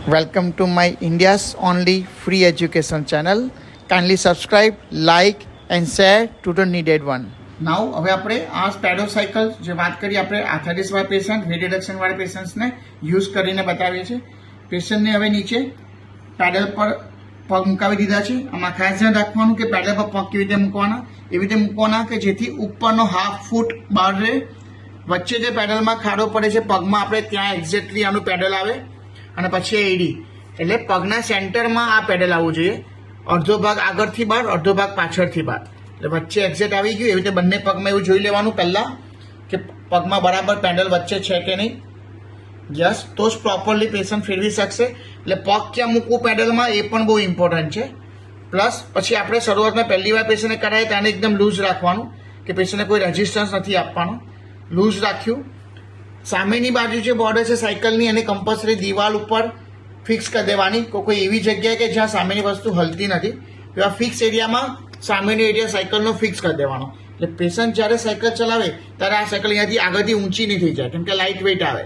Welcome to my India's only free education channel. Kindly subscribe, like and share to the needed one. Now હવે આપણે આ સ્પેડોસાયકલ જે વાત કરી આપણે આર્થરાઇટિસ વાળા પેશન્ટ, વેટ રિડક્શન વાળા પેશન્ટ્સને યુઝ કરીને બતાવીએ છીએ. પેશન્ટને હવે નીચે પેડલ પર પગ મુકાવી દીધા છે. આમાં ખાસ ધ્યાન રાખવાનું કે પેડલ પર પગ કેવી રીતે મૂકવાના, એવી રીતે મૂકવાના કે જેથી ઉપરનો હાફ ફૂટ બહાર રહે. વચ્ચે જે પેડલમાં ખાડો પડે છે પગમાં આપણે ત્યાં એક્ઝેક્ટલી આનું પેડલ આવે અને પછી એડી એટલે પગના સેન્ટરમાં આ પેડલ આવવું જોઈએ. અડધો ભાગ આગળથી બહાર, અડધો ભાગ પાછળથી બહાર, એટલે વચ્ચે એક્ઝેક્ટ આવી ગયું. એવી રીતે બંને પગમાં એવું જોઈ લેવાનું પહેલાં કે પગમાં બરાબર પેડલ વચ્ચે છે કે નહીં. યસ, તો જ પ્રોપરલી પેશન્ટ ફેરવી શકશે. એટલે પગ ક્યાં મૂકવું પેડલમાં એ પણ બહુ ઇમ્પોર્ટન્ટ છે. પ્લસ પછી આપણે શરૂઆતમાં પહેલી વાર પેશન્ટને કરાય ત્યારે એકદમ લૂઝ રાખવાનું કે પેશન્ટને કોઈ રેઝિસ્ટન્સ નથી આપવાનું. લૂઝ રાખ્યું. સામેની બાજુ જે બોર્ડર છે સાયકલની એને કમ્પલસરી દિવાલ ઉપર ફિક્સ કરી દેવાની. કોઈ એવી જગ્યાએ કે જ્યાં સામેની વસ્તુ હલતી નથી એવા ફિક્સ એરિયામાં સામેનો એરિયા સાયકલનો ફિક્સ કરી દેવાનો. એટલે પેશન્ટ જ્યારે સાયકલ ચલાવે ત્યારે આ સાયકલ અહીંયાથી આગળથી ઊંચી નહીં થઈ જાય કેમ કે લાઇટ વેઇટ આવે.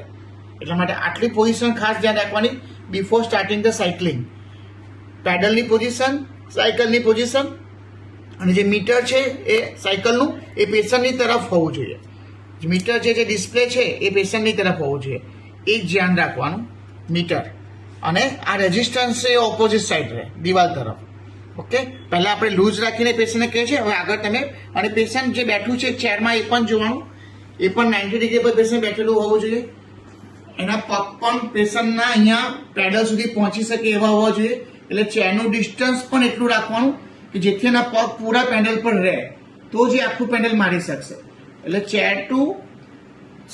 એટલા માટે આટલી પોઝિશન ખાસ ધ્યાન રાખવાની બિફોર સ્ટાર્ટિંગ ધ સાયકલિંગ. પેડલની પોઝિશન, સાયકલની પોઝિશન અને જે મીટર છે એ સાયકલનું એ પેશન્ટની તરફ હોવું જોઈએ. મીટર જે ડિસ્પ્લે છે એ પેશન્ટની તરફ હોવું જોઈએ. એ જ ધ્યાન રાખવાનું મીટર. અને આ રેઝિસ્ટન્સ છે એ ઓપોઝિટ સાઈડ રહે દિવાલ તરફ. ઓકે, પહેલાં આપણે લૂઝ રાખીને પેશન્ટને કહે છે. હવે આગળ તમે અને પેશન્ટ જે બેઠું છે ચેરમાં એ પણ જોવાનું. એ પણ 90 ડિગ્રી પર પેશન્ટ બેઠેલું હોવું જોઈએ. એના પગ પણ પેશન્ટના અહીંયા પેડલ સુધી પહોંચી શકે એવા હોવા જોઈએ. એટલે ચેરનું ડિસ્ટન્સ પણ એટલું રાખવાનું કે જેથી એના પગ પૂરા પેડલ પર રહે તો જ એ આખું પેડલ મારી શકશે. એટલે ચેર ટુ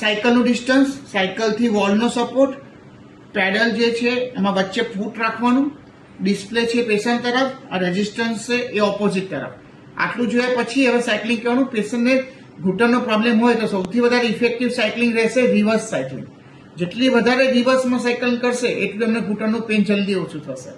સાયકલનું ડિસ્ટન્સ, સાયકલથી વોલનો સપોર્ટ, પેડલ જે છે એમાં વચ્ચે ફૂટ રાખવાનું, ડિસ્પ્લે છે પેશન્ટ તરફ, આ રેઝિસ્ટન્સ છે એ ઓપોઝિટ તરફ. આટલું જોયા પછી હવે સાયકલિંગ કરવાનું. પેશન્ટને ઘૂંટણનો પ્રોબ્લેમ હોય તો સૌથી વધારે ઇફેક્ટિવ સાયકલિંગ રહેશે રિવર્સ સાયકલિંગ. જેટલી વધારે રિવર્સમાં સાયકલિંગ કરશે એટલું એમને ઘૂંટણનું પેન જલ્દી ઓછું થશે.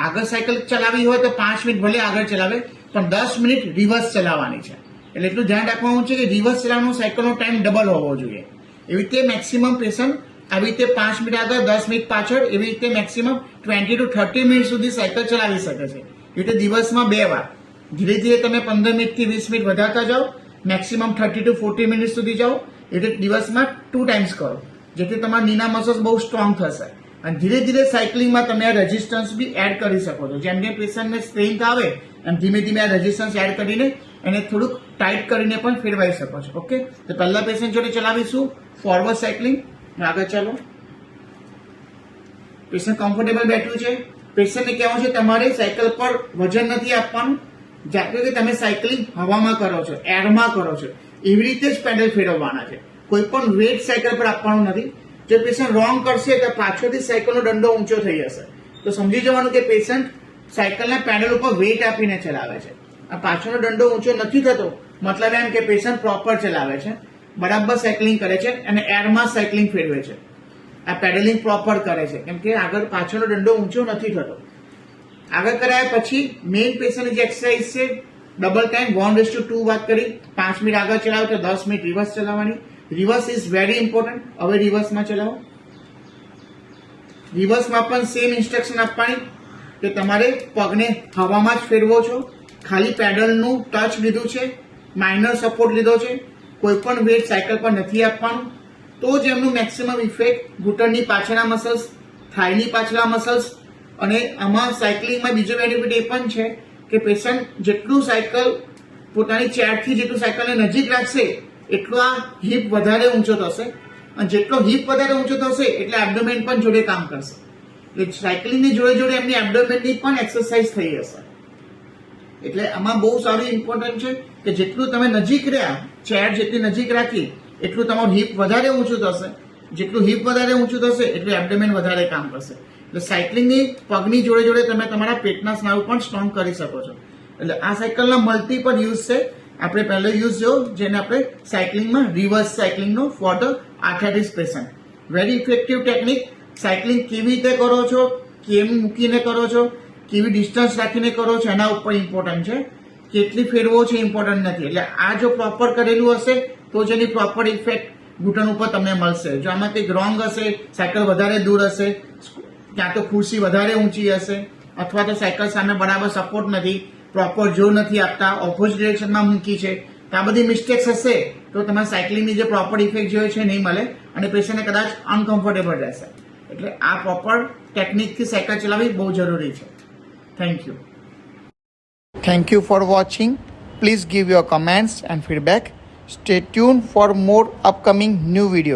આગળ સાયકલ ચલાવી હોય તો 5 મિનિટ ભલે આગળ ચલાવે પણ 10 મિનિટ રિવર્સ ચલાવવાની છે. એટલે એટલું ધ્યાન રાખવાનું છે કે રિવર્સ ચલાવવાનો સાયકલનો ટાઈમ ડબલ હોવો જોઈએ. એવી રીતે મેક્સિમમ પેશન્ટ આવી રીતે 5 મિનિટ આગળ 10 મિનિટ પાછળ એવી રીતે મેક્સિમમ 20 to 30 મિનિટ સુધી સાયકલ ચલાવી શકે છે. એવી રીતે દિવસમાં 2 વાર. ધીરે ધીરે તમે 15 મિનિટથી 20 મિનિટ વધારતા જાઓ, મેક્સિમમ 30 to 40 મિનિટ સુધી જાઓ. એટલે દિવસમાં 2 ટાઈમ્સ કરો જેથી તમારા નીના મસલ્સ બહુ સ્ટ્રોંગ થશે. અને ધીરે ધીરે સાયકલિંગમાં તમે આ રેઝિસ્ટન્સ બી એડ કરી શકો છો. જેમ જેમ પેશન્ટને સ્ટ્રેન્થ આવે એમ ધીમે ધીમે આ રેઝિસ્ટન્સ એડ કરીને એને થોડુંક ટાઈટ કરીને પણ ફેરવાઈ શકો છો. ઓકે, તો પહેલા પેશન્ટ જોડે ચલાવીશું ફોરવર્ડ સાયકલિંગ. આગળ ચાલો. પેશન્ટ કમ્ફર્ટેબલ બેઠું છે. પેશન્ટને કહેવું છે તમારે સાયકલ પર વજન નથી આપવાનું. જાતે કે તમે સાયકલિંગ હવામાં કરો છો, એરમાં કરો છો એવી રીતે જ પેડલ ફેરવવાના છે. કોઈ પણ વેટ સાયકલ પર આપવાનું નથી. જો પેશન્ટ રોંગ કરશે તો પાછળથી સાયકલનો દંડો ઊંચો થઈ જશે. તો સમજી જવાનું કે પેશન્ટ સાયકલના પેડલ ઉપર વેટ આપીને ચલાવે છે. આ પાછળનો દંડો ઊંચો નથી થતો મતલબ એમ કે પેશન્ટ પ્રોપર ચલાવે છે, બરાબર સાયકલિંગ કરે છે અને એરમાં સાયકલિંગ ફેરવે છે. આ પેડલિંગ પ્રોપર કરે છે કેમ કે આગળ પાછળનો દંડો ઊંચો નથી થતો. આગળ કરાયા પછી મેઇન પેશન્ટની જે એક્સરસાઇઝ છે ડબલ ટાઈમ 1:2 વાત કરી. 5 મિનિટ આગળ ચલાવો તો 10 મિનિટ રિવર્સ ચલાવવાની. Reverse is very important. હવે રિવર્સમાં ચલાવો. રિવર્સમાં પણ સેમ ઇન્સ્ટ્રક્શન આપવાની કે તમારે પગને હવામાં જ ફેરવો છો, ખાલી પેડલનું ટચ લીધું છે, માઇનર સપોર્ટ લીધો છે, કોઈ પણ વેટ સાયકલ પર નથી આપવાનું. તો જ એમનું મેક્સિમમ ઇફેક્ટ ઘૂંટણની પાછળના મસલ્સ, થાઈની પાછળના મસલ્સ. અને આમાં સાયકલિંગમાં બીજો બેનિફિટ એ પણ છે કે પેશન્ટ જેટલું સાયકલ પોતાની ચેરથી જેટલું સાયકલને નજીક રાખશે એટલો આ હિપ વધારે ઊંચો થશે. અને જેટલો હિપ વધારે ઊંચો થશે એટલે એબ્ડોમેન પણ જોડે કામ કરશે. એટલે સાયકલિંગની જોડે જોડે એમની એબ્ડોમેનની પણ એક્સરસાઇઝ થઈ જશે. એટલે આમાં બહુ સારું ઇમ્પોર્ટન્ટ છે કે જેટલું તમે નજીક રહ્યા, ચેર જેટલી નજીક રાખી એટલું તમારું હિપ વધારે ઊંચું થશે. જેટલું હિપ વધારે ઊંચું થશે એટલું એબ્ડોમેન વધારે કામ કરશે. એટલે સાયકલિંગની પગની જોડે જોડે તમે તમારા પેટના સ્નાયુ પણ સ્ટ્રોંગ કરી શકો છો. એટલે આ સાયકલના મલ્ટીપલ યુઝ છે. આપણે પહેલો યુઝ જો જેને આપણે સાયકલિંગમાં રિવર્સ સાયકલિંગનો for the arthritis patient. Very effective technique. Cycling કેવી રીતે કરો છો, કેમ મૂકીને કરો છો, કેવી ડિસ્ટન્સ રાખીને કરો છો એના ઉપર ઇમ્પોર્ટન્ટ છે. કેટલી ફેરવો છે ઇમ્પોર્ટન્ટ નથી. એટલે આ જો પ્રોપર કરેલું હશે તો જ એની પ્રોપર ઇફેક્ટ ઘૂંટણ ઉપર તમને મળશે. જો આમાં કંઈક રોંગ હશે, સાયકલ વધારે દૂર હશે, ક્યાં તો ખુરશી વધારે ઊંચી હશે અથવા તો સાયકલ સામે બરાબર સપોર્ટ નથી, પ્રોપર જોર નથી આપતા, ઓપોઝિટ ડિરેક્શનમાં મૂકી છે, તો આ બધી મિસ્ટેક્સ હશે તો તમારે સાયકલિંગની જે પ્રોપર ઇફેક્ટ જે હોય છે નહીં મળે અને પેશન્ટને કદાચ અનકમ્ફર્ટેબલ રહેશે. એટલે આ પ્રોપર ટેકનિકથી સાયકલ ચલાવવી બહુ જરૂરી છે. Thank you. Thank you for watching. Please give your comments and feedback. Stay tuned for more upcoming new videos.